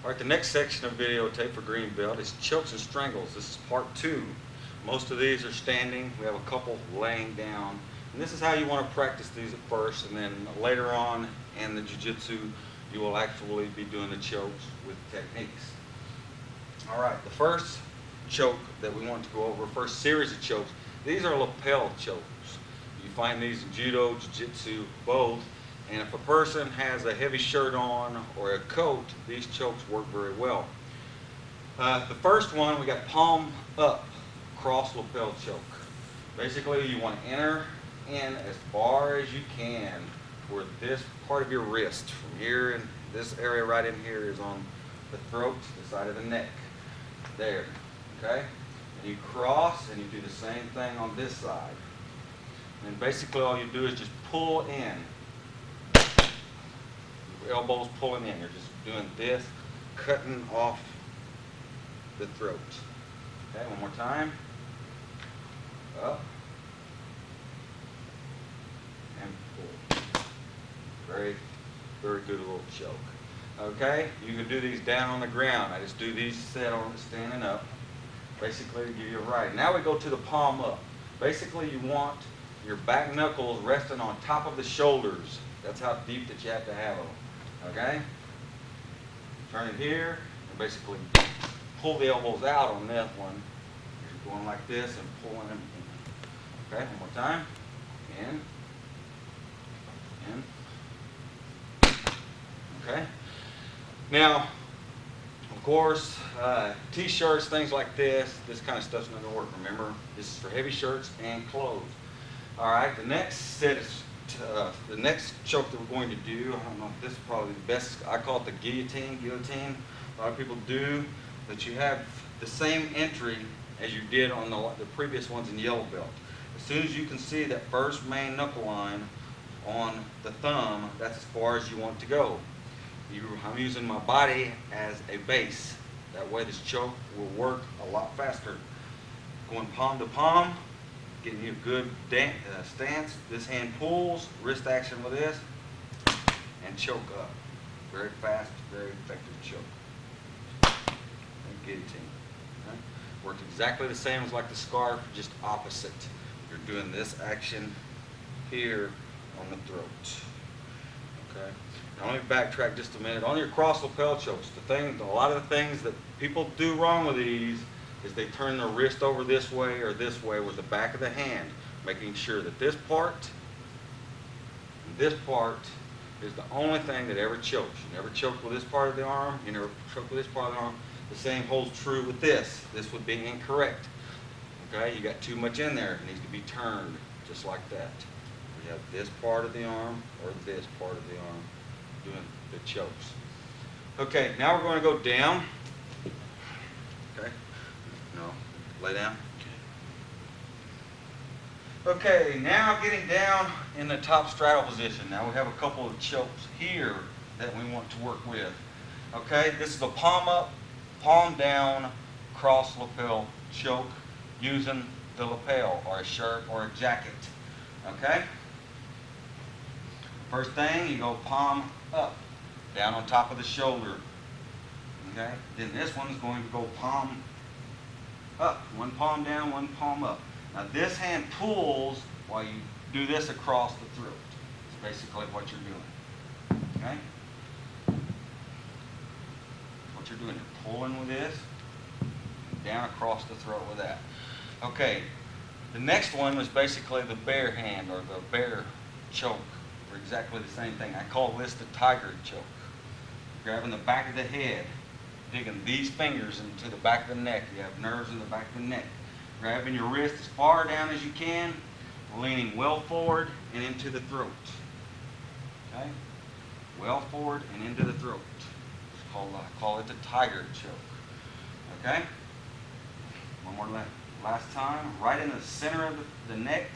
All right, the next section of videotape for green belt is chokes and strangles. This is part 2. Most of these are standing. We have a couple laying down. And this is how you want to practice these at first, and then later on in the Jiu-Jitsu you will actually be doing the chokes with techniques. All right, the first choke that we want to go over, first series of chokes, these are lapel chokes. You find these in Judo, Jiu-Jitsu, both. And if a person has a heavy shirt on or a coat, these chokes work very well. The first one, we got palm up, cross lapel choke. Basically, you want to enter in as far as you can toward this part of your wrist. From here, and this area right in here is on the throat, the side of the neck. There, okay? And you cross, and you do the same thing on this side. And basically, all you do is just pull in. Elbows pulling in. You're just doing this, cutting off the throat. Okay, one more time. Up. And pull. Very, very good little choke. Okay, you can do these down on the ground. I just do these standing up. Basically to give you a right. Now we go to the palm up. Basically you want your back knuckles resting on top of the shoulders. That's how deep that you have to have them. Okay? Turn it here and basically pull the elbows out on that one. You're going like this and pulling them in. Okay, one more time. In. Okay? Now, of course, t-shirts, things like this kind of stuff's not going to work. Remember, this is for heavy shirts and clothes. All right, the next set is the next choke that we're going to do. I don't know if this is probably the best. I call it the guillotine. A lot of people do that. You have the same entry as you did on the previous ones in yellow belt. As soon as you can see that first main knuckle line on the thumb, that's as far as you want to go. I'm using my body as a base. That way this choke will work a lot faster. Going palm to palm, getting you a good stance. This hand pulls, wrist action with this, and choke up. Very fast, very effective choke. And guillotine. Okay? Works exactly the same as like the scarf, just opposite. You're doing this action here on the throat. Okay. Now let me backtrack just a minute. On your cross lapel chokes, a lot of the things that people do wrong with these is they turn their wrist over this way or this way with the back of the hand, making sure that this part and this part is the only thing that ever chokes. You never choke with this part of the arm, you never choke with this part of the arm. The same holds true with this. This would be incorrect. Okay, you got too much in there. It needs to be turned just like that. You have this part of the arm or this part of the arm doing the chokes. Okay, now we're going to go down. Okay. No, lay down. Okay, now getting down in the top straddle position. Now we have a couple of chokes here that we want to work with. Okay, this is a palm up, palm down, cross lapel choke using the lapel or a shirt or a jacket. Okay? First thing, you go palm up, down on top of the shoulder. Okay? Then this one's going to go palm up. One palm down, one palm up. Now this hand pulls while you do this across the throat. That's basically what you're doing. Okay? What you're doing, you're pulling with this, and down across the throat with that. Okay. The next one was basically the bear hand or the bear choke. For exactly the same thing. I call this the tiger choke. Grabbing the back of the head, digging these fingers into the back of the neck. You have nerves in the back of the neck. Grabbing your wrist as far down as you can, leaning well forward and into the throat. Okay? Well forward and into the throat. I call it the tiger choke. Okay? One more last time. Right in the center of the neck,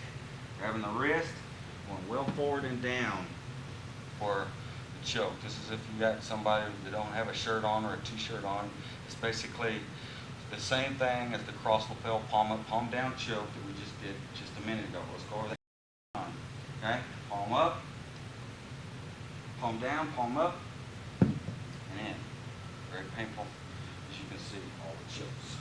grabbing the wrist, going well forward and down for the choke. This is if you got somebody that don't have a shirt on or a t-shirt on. It's basically the same thing as the cross lapel palm up, palm down choke that we just did just a minute ago. Let's go over that. Okay? Palm up, palm down, palm up, and in. very painful, as you can see, all the chips.